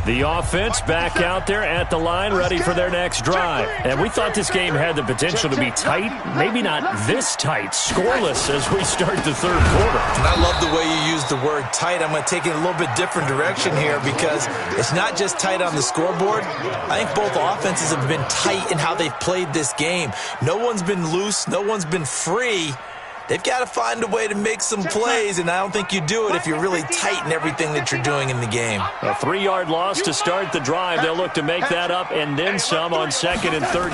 The offense back out there at the line, ready for their next drive. And we thought this game had the potential to be tight, maybe not this tight, scoreless as we start the third quarter. And I love the way you use the word tight. I'm going to take it a little bit different direction here because it's not just tight on the scoreboard. I think both offenses have been tight in how they've played this game. No one's been loose. No one's been free. They've got to find a way to make some plays, and I don't think you do it if you're really tight in everything that you're doing in the game. A 3-yard loss to start the drive. They'll look to make that up and then some on 2nd and 13.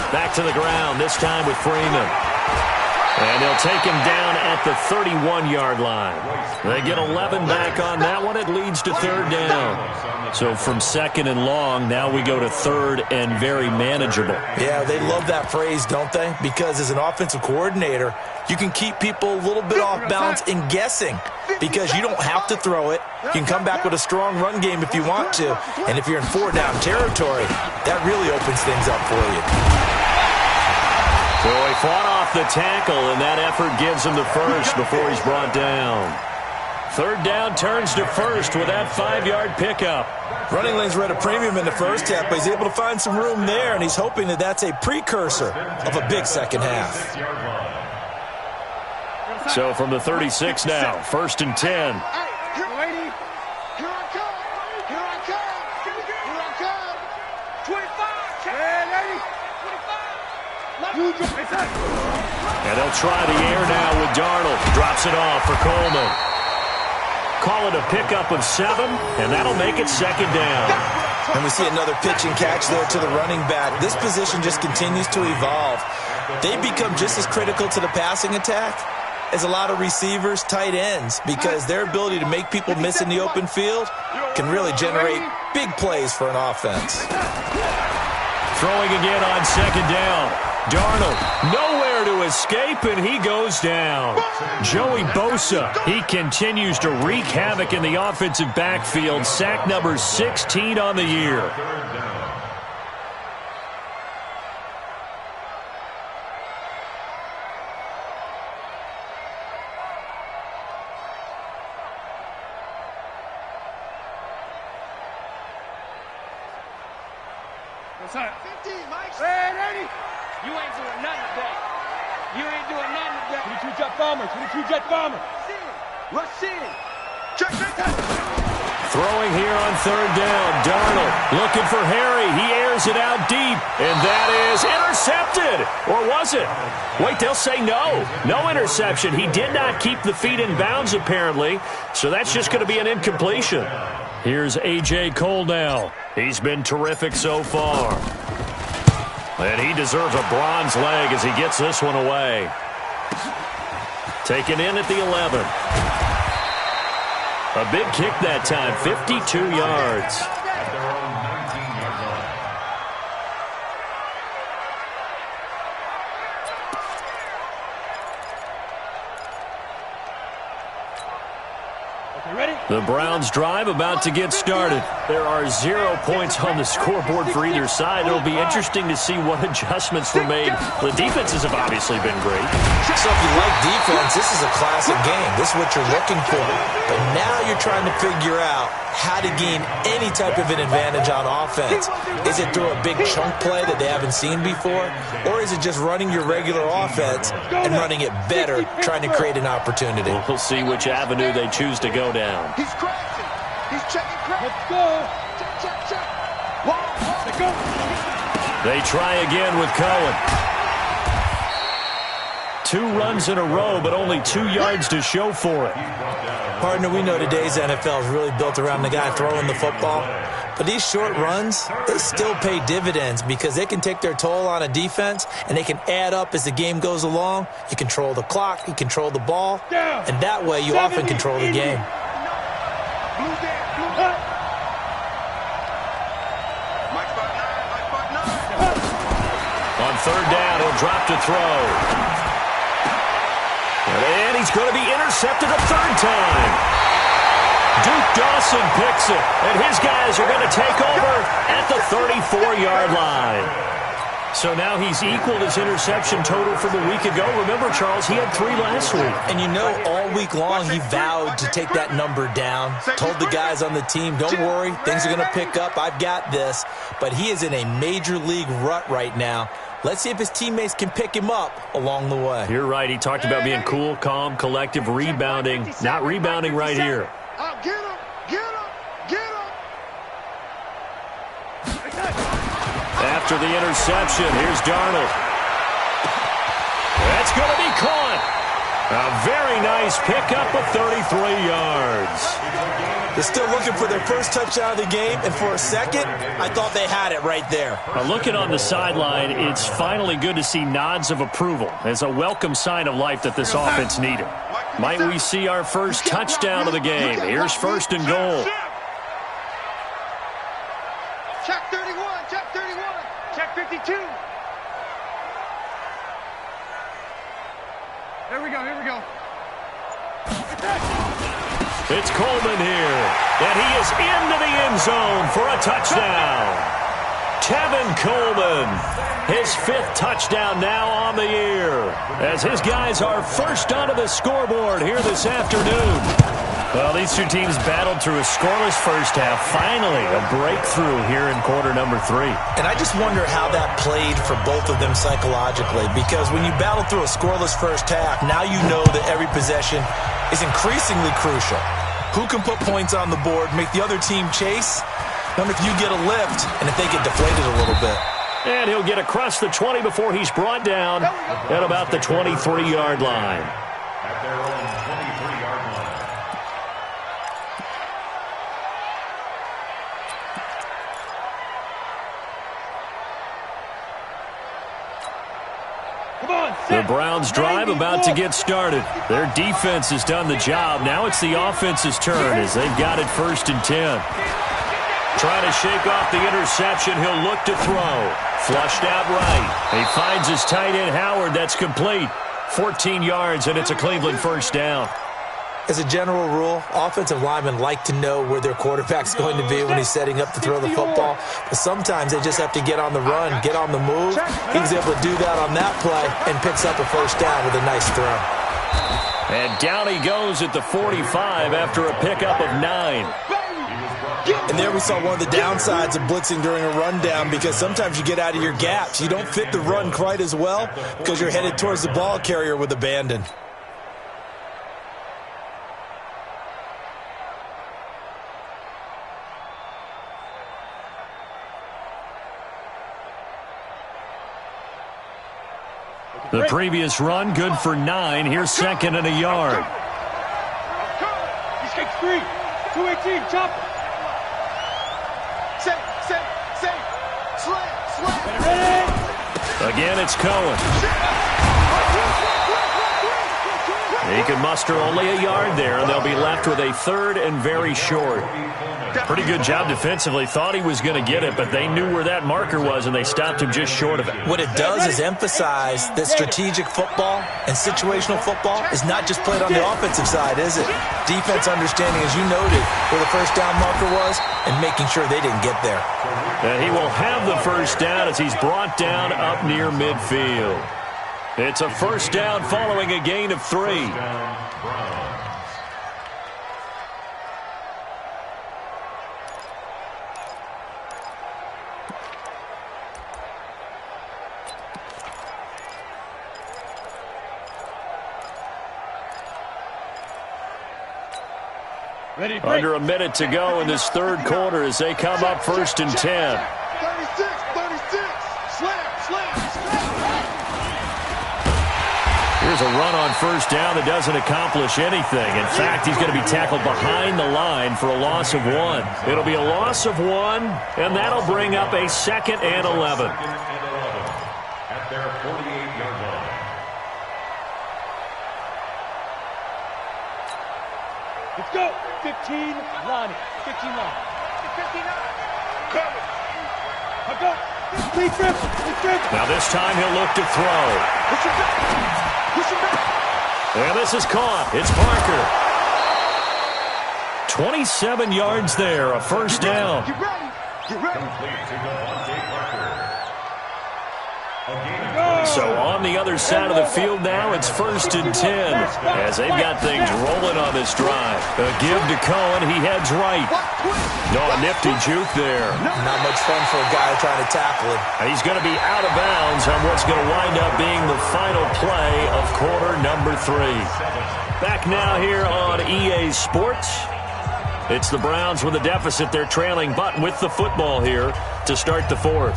Back to the ground, this time with Freeman. And they'll take him down at the 31-yard line. They get 11 back on that one. It leads to 3rd down. So from 2nd and long, now we go to 3rd and very manageable. Yeah, they love that phrase, don't they? Because as an offensive coordinator, you can keep people a little bit off balance and guessing because you don't have to throw it. You can come back with a strong run game if you want to. And if you're in 4-down territory, that really opens things up for you. So he fought off the tackle, and that effort gives him the first before he's brought down. 3rd down turns to 1st with that 5-yard pickup. Running lanes were at a premium in the first half, but he's able to find some room there, and he's hoping that that's a precursor of a big second half. So from the 36 now, 1st and 10. And they'll try the air now with Darnold. Drops it off for Coleman. Call it a pickup of 7, and that'll make it 2nd down. And we see another pitch and catch there to the running back. This position just continues to evolve. They become just as critical to the passing attack as a lot of receivers, tight ends, because their ability to make people miss in the open field can really generate big plays for an offense. Throwing again on 2nd down. Darnold, nowhere to escape, and he goes down. Joey Bosa, he continues to wreak havoc in the offensive backfield. Sack number 16 on the year. What's up? 15, Mike. Hey, you ain't doing nothing today. You ain't doing nothing today. 22 jet bomber. 22 jet bomber. Rush in. Check. Throwing here on 3rd down. Darnold looking for Harry. He airs it out deep. And that is intercepted. Or was it? Wait, they'll say no. No interception. He did not keep the feet in bounds, apparently. So that's just going to be an incompletion. Here's A.J. Cole now. He's been terrific so far. And he deserves a bronze leg as he gets this one away. Taken in at the 11. A big kick that time, 52 yards. The Browns drive about to get started. There are 0 points on the scoreboard for either side. It'll be interesting to see what adjustments were made. The defenses have obviously been great. So if you like defense, this is a classic game. This is what you're looking for. But now you're trying to figure out how to gain any type of an advantage on offense. Is it through a big chunk play that they haven't seen before? Or is it just running your regular offense and running it better, trying to create an opportunity? We'll see which avenue they choose to go down. He's crashing. He's checking crash. Let's go. Check. Let's go. They try again with Cohen. 2 runs in a row, but only 2 yards to show for it. Partner, we know today's NFL is really built around the guy throwing the football. But these short runs, they still pay dividends because they can take their toll on a defense, and they can add up as the game goes along. You control the clock, you control the ball, and that way you often control the game. On 3rd down, he'll drop to throw. And he's going to be intercepted a 3rd time. Duke Dawson picks it, and his guys are going to take over at the 34-yard line. So now he's equaled his interception total from a week ago. Remember, Charles, he had 3 last week. And you know, all week long he vowed to take that number down. Told the guys on the team, don't worry, things are going to pick up. I've got this. But he is in a major league rut right now. Let's see if his teammates can pick him up along the way. You're right. He talked about being cool, calm, collective, rebounding. Not rebounding right here. Get him! Get him! Get him! After the interception, here's Darnold. That's going to be caught. A very nice pickup of 33 yards. They're still looking for their first touchdown of the game, and for a second, I thought they had it right there. Looking on the sideline, it's finally good to see nods of approval. It's a welcome sign of life that this offense needed. Might we see our first touchdown of the game? Here's first and goal. Check 31, check 31, check 52. Here we go, here we go. It's Coleman here, and he is into the end zone for a touchdown. Tevin Coleman, his 5th touchdown now on the year, as his guys are first onto the scoreboard here this afternoon. Well, these two teams battled through a scoreless first half. Finally, a breakthrough here in quarter number 3. And I just wonder how that played for both of them psychologically, because when you battle through a scoreless first half, now you know that every possession is increasingly crucial. Who can put points on the board, make the other team chase? Wonder if you get a lift and if they get deflated a little bit. And he'll get across the 20 before he's brought down at about the 23-yard line. At their own 23-yard line. The Browns drive about to get started. Their defense has done the job. Now it's the offense's turn as they've got it first and 10. Trying to shake off the interception. He'll look to throw. Flushed out right. He finds his tight end, Howard. That's complete. 14 yards, and it's a Cleveland first down. As a general rule, offensive linemen like to know where their quarterback's going to be when he's setting up to throw the football. But sometimes they just have to get on the run, get on the move. He was able to do that on that play and picks up a first down with a nice throw. And down he goes at the 45 after a pickup of 9. And there we saw one of the downsides of blitzing during a rundown, because sometimes you get out of your gaps. You don't fit the run quite as well because you're headed towards the ball carrier with abandon. The previous run, good for 9. Here's second and a yard. He escapes 3. 218, chop. Safe. Slam. Again, it's Cohen. He can muster only a yard there, and they'll be left with a 3rd and very short. Pretty good job defensively. Thought he was going to get it, but they knew where that marker was, and they stopped him just short of it. What it does is emphasize that strategic football and situational football is not just played on the offensive side, is it? Defense understanding, as you noted, where the first down marker was and making sure they didn't get there. And he will have the first down as he's brought down up near midfield. It's a first down following a gain of 3. Under a minute to go in this 3rd quarter as they come up first and 10. 36. Slam. Here's a run on first down that doesn't accomplish anything. In fact, he's going to be tackled behind the line for a loss of 1. It'll be a loss of 1, and that'll bring up a 2nd and 11. At their 48-yard line. Let's go. 15 line. 15 line. 59. Cover. I'll go. Now this time he'll look to throw. Push him back. Push him back. And this is caught. It's Parker. 27 yards there, a first down. Get ready. Get ready. Complete to Devontae Parker. So on the other side of the field now, it's 1st and 10 as they've got things rolling on this drive. A give to Cohen. He heads right. No, a nifty juke there. Not much fun for a guy trying to tackle him. He's going to be out of bounds on what's going to wind up being the final play of quarter number 3. Back now here on EA Sports. It's the Browns with a deficit. They're trailing, but with the football here to start the 4th.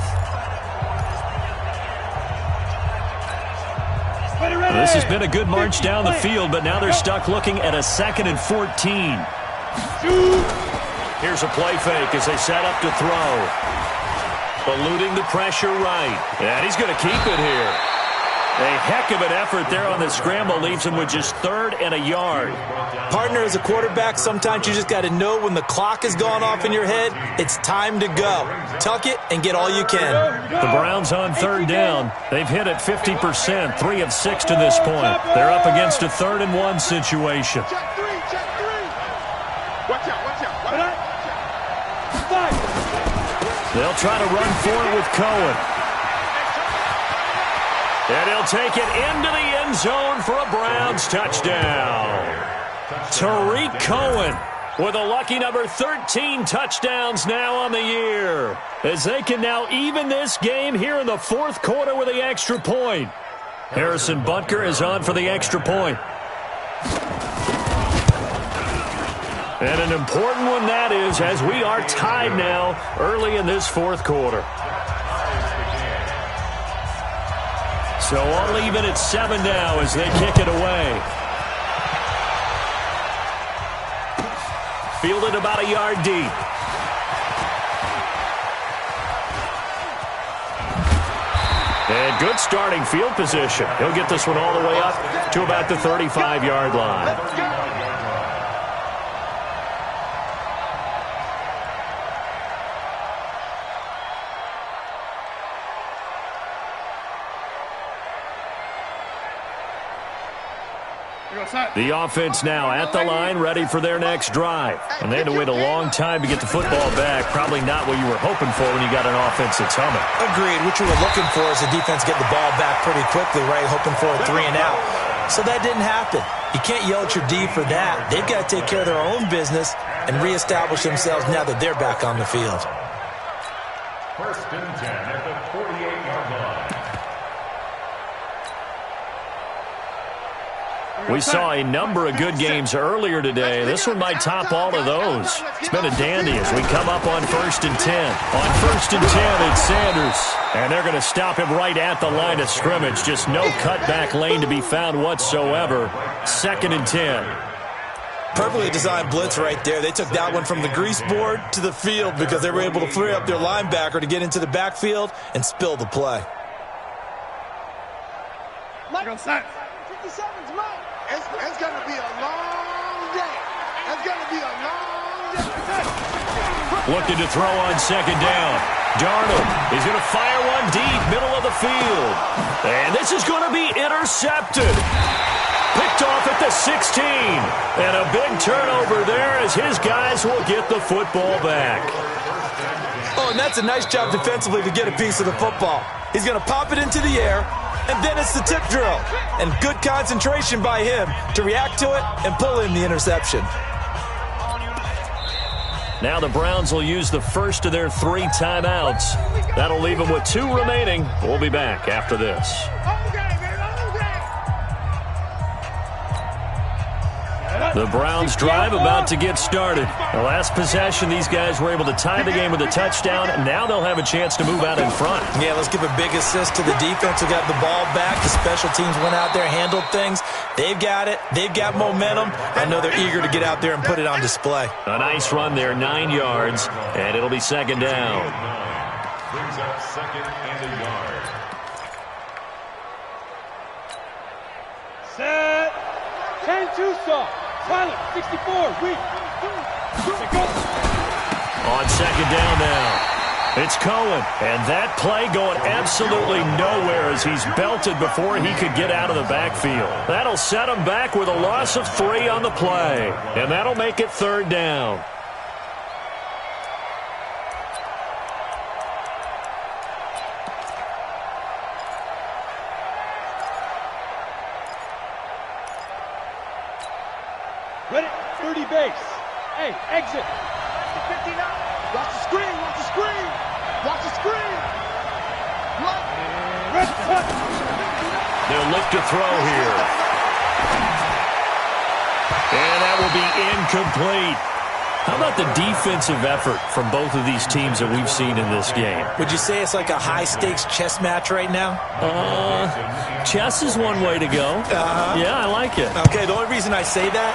This has been a good march down the field, but now they're stuck looking at a 2nd and 14. Here's a play fake as they set up to throw. Eluding the pressure right. And he's going to keep it here. A heck of an effort there on the scramble leaves him with just 3rd and a yard. Partner, as a quarterback, sometimes you just got to know when the clock has gone off in your head, it's time to go. Tuck it and get all you can. The Browns on 3rd down. They've hit it 50%, 3 of 6 to this point. They're up against a 3rd and 1 situation. Check 3. Watch out. They'll try to run for it with Cohen. And he'll take it into the end zone for a Browns touchdown. Tariq Cohen with a lucky number 13 touchdowns now on the year, as they can now even this game here in the 4th quarter with the extra point. Harrison Butker is on for the extra point. And an important one that is, as we are tied now early in this 4th quarter. So I'll leave it at 7 now as they kick it away. Fielded about a yard deep. And good starting field position. He'll get this one all the way up to about the 35-yard line. The offense now at the line, ready for their next drive. And they had to wait a long time to get the football back. Probably not what you were hoping for when you got an offense that's humming. Agreed. What you were looking for is the defense get the ball back pretty quickly, right? Hoping for a 3 and out. So that didn't happen. You can't yell at your D for that. They've got to take care of their own business and reestablish themselves now that they're back on the field. 1st and 10 at the 48-yard line. We saw a number of good games earlier today. This one might top all of those. It's been a dandy as we come up on 1st and 10. On 1st and 10, it's Sanders. And they're going to stop him right at the line of scrimmage. Just no cutback lane to be found whatsoever. 2nd and 10. Perfectly designed blitz right there. They took that one from the grease board to the field because they were able to free up their linebacker to get into the backfield and spill the play. Michael, 57's Mike. It's going to be a long day. It's going to be a long day. Looking to throw on 2nd down. Darnold is going to fire one deep, middle of the field. And this is going to be intercepted. Picked off at the 16. And a big turnover there as his guys will get the football back. Oh, and that's a nice job defensively to get a piece of the football. He's going to pop it into the air, and then it's the tip drill. And good concentration by him to react to it and pull in the interception. Now the Browns will use the first of their 3 timeouts. That'll leave them with 2 remaining. We'll be back after this. The Browns drive about to get started. The last possession, these guys were able to tie the game with a touchdown. Now they'll have a chance to move out in front. Yeah, let's give a big assist to the defense who got the ball back. The special teams went out there, handled things. They've got it. They've got momentum. I know they're eager to get out there and put it on display. A nice run there, 9 yards, and it'll be 2nd down. Brings up 2nd and a yard. Set. 10-2 stop. Silent. 64. Weak. On 2nd down now. It's Cohen, and that play going absolutely nowhere as he's belted before he could get out of the backfield. That'll set him back with a loss of 3 on the play, and that'll make it 3rd down. Ready? 30 base. Hey, exit. 59. Watch the screen. Watch the screen. Watch the screen. They'll look to throw here. And that will be incomplete. How about the defensive effort from both of these teams that we've seen in this game? Would you say it's like a high-stakes chess match right now? Chess is one way to go. Yeah, I like it. Okay, the only reason I say that,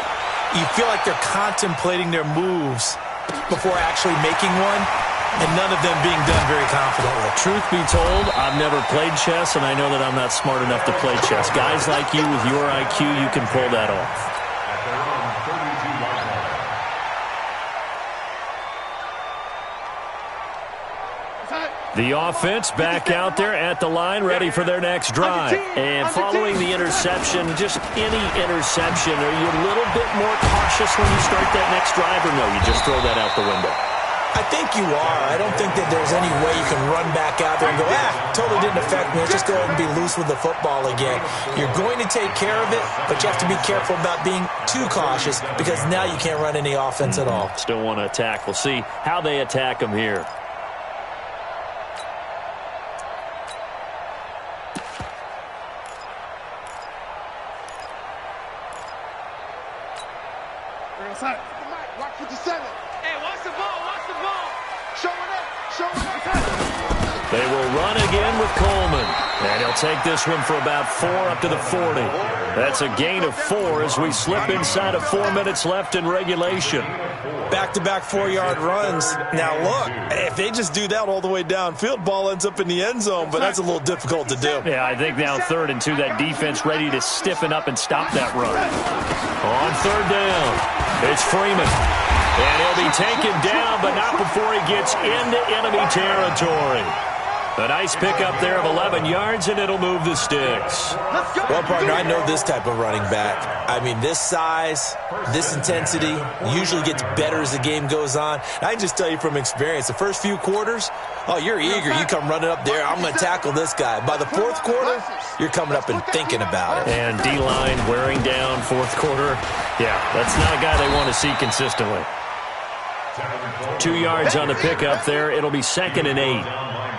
you feel like they're contemplating their moves before actually making one, and none of them being done very confidently. Truth be told, I've never played chess, and I know that I'm not smart enough to play chess. Guys like you with your IQ, you can pull that off. The offense back out there at the line, ready for their next drive. And following the interception, just any interception, are you a little bit more cautious when you start that next drive, or no, you just throw that out the window? I think you are. I don't think that there's any way you can run back out there and go, totally didn't affect me. Let's just go ahead and be loose with the football again. You're going to take care of it, but you have to be careful about being too cautious because now you can't run any offense at all. Still want to attack. We'll see how they attack them here. Watch 57. Hey, watch the ball, watch the ball. Showing up. They will run again with Coleman. And he'll take this one for about 4 up to the 40. That's a gain of 4 as we slip inside of 4 minutes left in regulation. Back-to-back 4-yard runs. Now, look, if they just do that all the way downfield, ball ends up in the end zone, but that's a little difficult to do. Yeah, I think now 3rd and 2, that defense ready to stiffen up and stop that run. On 3rd down, it's Freeman. And he'll be taken down, but not before he gets into enemy territory. A nice pickup there of 11 yards, and it'll move the sticks. Well, partner, I know this type of running back. I mean, this size, this intensity usually gets better as the game goes on. I can just tell you from experience, the first few quarters, you're eager. You come running up there, I'm going to tackle this guy. By the 4th quarter, you're coming up and thinking about it. And D-line wearing down 4th quarter. Yeah, that's not a guy they want to see consistently. 2 yards on the pickup there. It'll be 2nd and 8.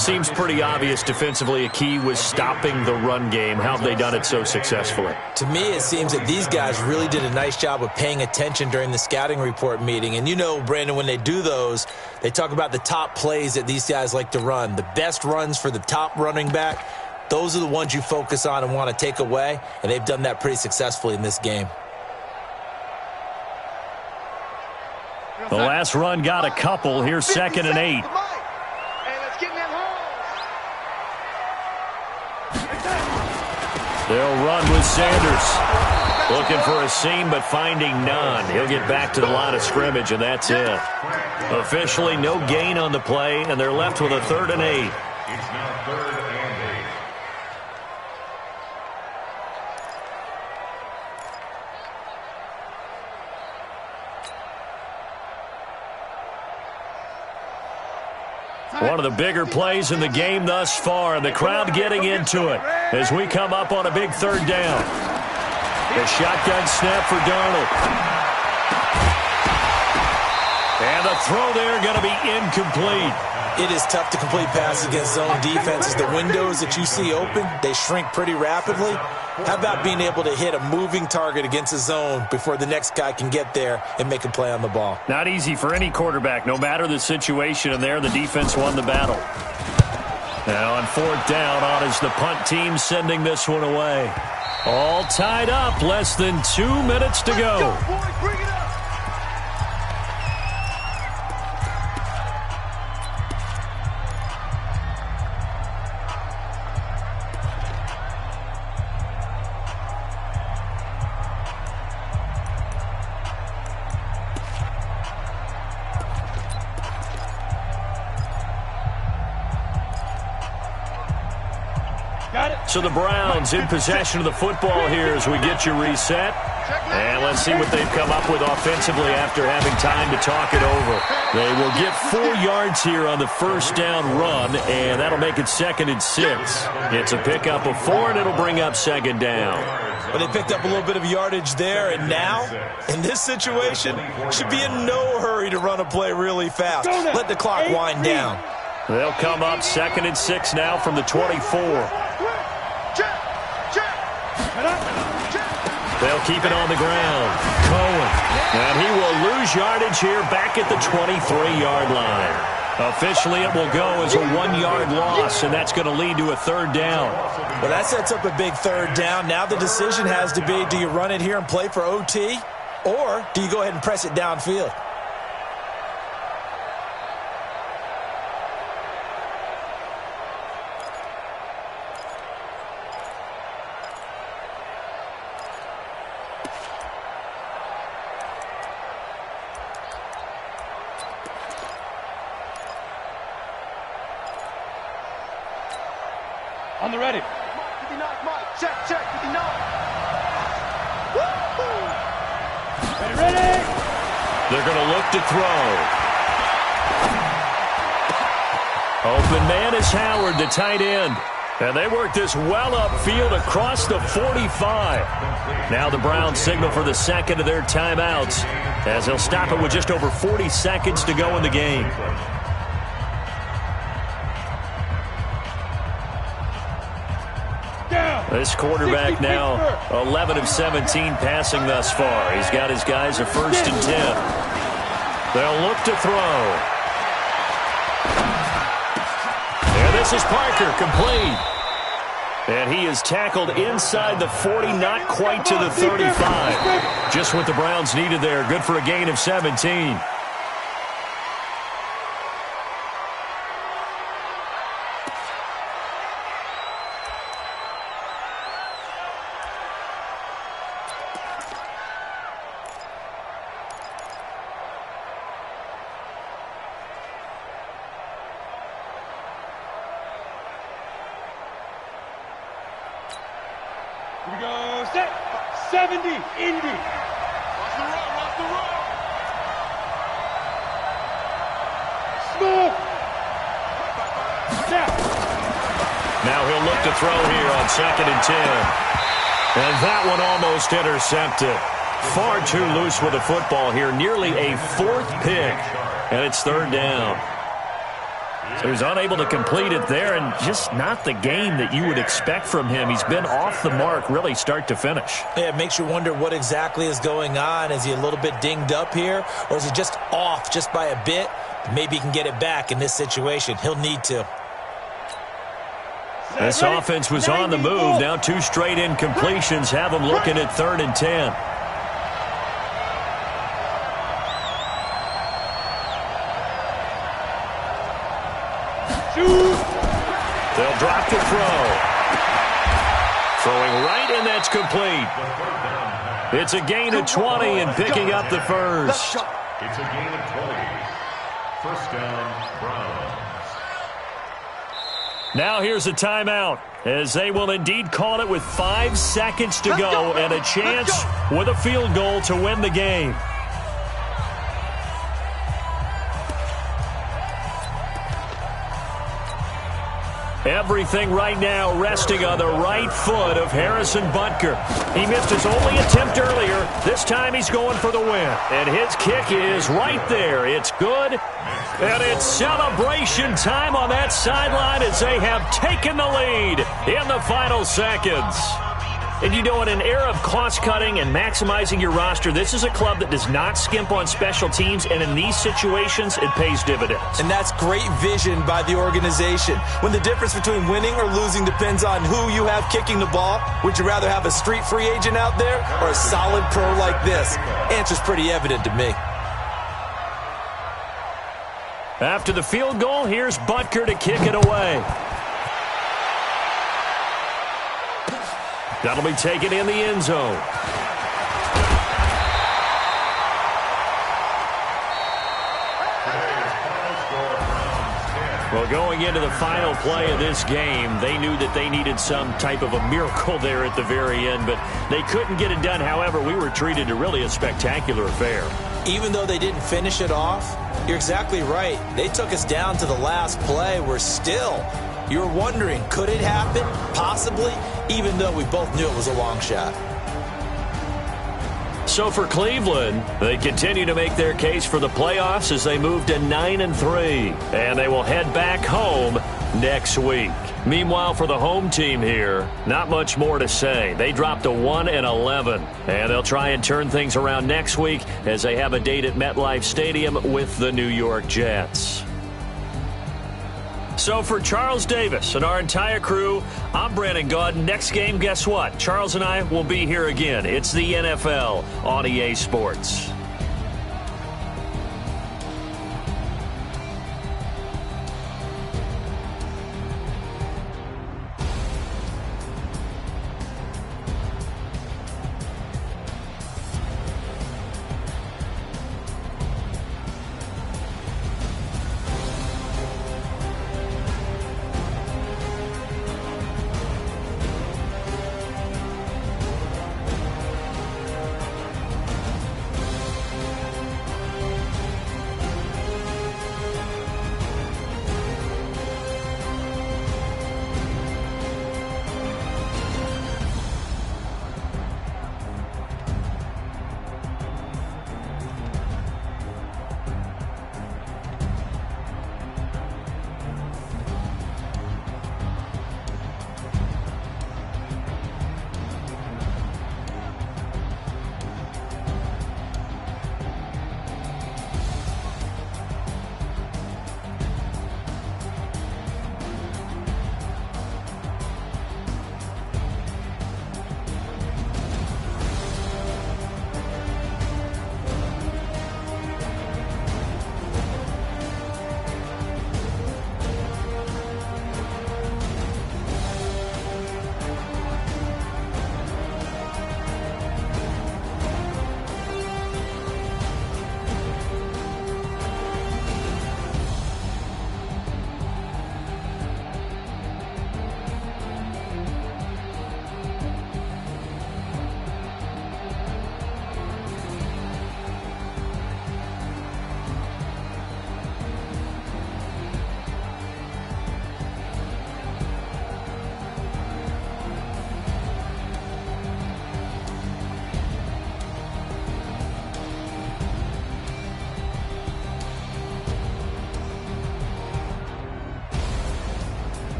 Seems pretty obvious defensively a key was stopping the run game. How have they done it so successfully? To me, it seems that these guys really did a nice job of paying attention during the scouting report meeting. And you know, Brandon, when they do those, they talk about the top plays that these guys like to run. The best runs for the top running back, those are the ones you focus on and want to take away. And they've done that pretty successfully in this game. The last run got a couple. Here's 2nd and 8. They'll run with Sanders. Looking for a seam, but finding none. He'll get back to the line of scrimmage, and that's it. Officially, no gain on the play, and they're left with a 3rd and 8. It's now 3rd and 8. One of the bigger plays in the game thus far, and the crowd getting into it as we come up on a big 3rd down. The shotgun snap for Darnold. And the throw there going to be incomplete. It is tough to complete passes against zone defenses. The windows that you see open, they shrink pretty rapidly. How about being able to hit a moving target against a zone before the next guy can get there and make a play on the ball? Not easy for any quarterback, no matter the situation, and there the defense won the battle. Now on 4th down, on is the punt team sending this one away. All tied up, less than 2 minutes to go. Got it. So the Browns in possession of the football here as we get you reset. And let's see what they've come up with offensively after having time to talk it over. They will get 4 yards here on the first down run, and that'll make it 2nd and 6. It's a pickup of 4, and it'll bring up 2nd down. Well, they picked up a little bit of yardage there, and now, in this situation, should be in no hurry to run a play really fast. Let the clock wind down. They'll come up 2nd and 6 now from the 24. They'll keep it on the ground. Cohen. And he will lose yardage here back at the 23-yard line. Officially, it will go as a 1-yard loss, and that's going to lead to a 3rd down. Well, that sets up a big 3rd down. Now the decision has to be, do you run it here and play for OT, or do you go ahead and press it downfield? On the ready. 59, Mike. Check, 59. Ready. They're going to look to throw. Open man is Howard, the tight end. And they work this well upfield across the 45. Now the Browns signal for the 2nd of their timeouts as they'll stop it with just over 40 seconds to go in the game. This quarterback now 11 of 17 passing thus far. He's got his guys a 1st and 10. They'll look to throw. And this is Parker, complete. And he is tackled inside the 40, not quite to the 35. Just what the Browns needed there. Good for a gain of 17. Here we go. Set. 70. Indy. Watch the run. Watch the run. Smooth. Snap. Now he'll look to throw here on 2nd and 10. And that one almost intercepted. Far too loose with the football here. Nearly a 4th pick. And it's 3rd down. So he's unable to complete it there, and just not the game that you would expect from him. He's been off the mark really start to finish. Yeah, it makes you wonder what exactly is going on. Is he a little bit dinged up here, or is he just off just by a bit? Maybe he can get it back in this situation. He'll need to. This offense was on the move. Now 2 straight incompletions have them looking at 3rd and 10. They'll drop the throw. Throwing right, and that's complete. It's a gain of 20 and picking up the first. It's a gain of 20. 1st down, Browns. Now here's a timeout, as they will indeed call it with 5 seconds to go and a chance with a field goal to win the game. Everything right now resting on the right foot of Harrison Butker. He missed his only attempt earlier. This time he's going for the win. And his kick is right there. It's good. And it's celebration time on that sideline as they have taken the lead in the final seconds. And you know, in an era of cost-cutting and maximizing your roster, this is a club that does not skimp on special teams, and in these situations, it pays dividends. And that's great vision by the organization. When the difference between winning or losing depends on who you have kicking the ball, would you rather have a street free agent out there or a solid pro like this? Answer's pretty evident to me. After the field goal, here's Butker to kick it away. That'll be taken in the end zone. Today's final score, Browns 10, Well, going into the final play of this game, they knew that they needed some type of a miracle there at the very end, but they couldn't get it done. However, we were treated to really a spectacular affair. Even though they didn't finish it off, you're exactly right. They took us down to the last play. We're still, you're wondering, could it happen? Possibly, even though we both knew it was a long shot. So for Cleveland, they continue to make their case for the playoffs as they move to 9-3, and they will head back home next week. Meanwhile, for the home team here, not much more to say. They dropped to 1-11, and they'll try and turn things around next week as they have a date at MetLife Stadium with the New York Jets. So for Charles Davis and our entire crew, I'm Brandon Gaudin. Next game, guess what? Charles and I will be here again. It's the NFL on EA Sports.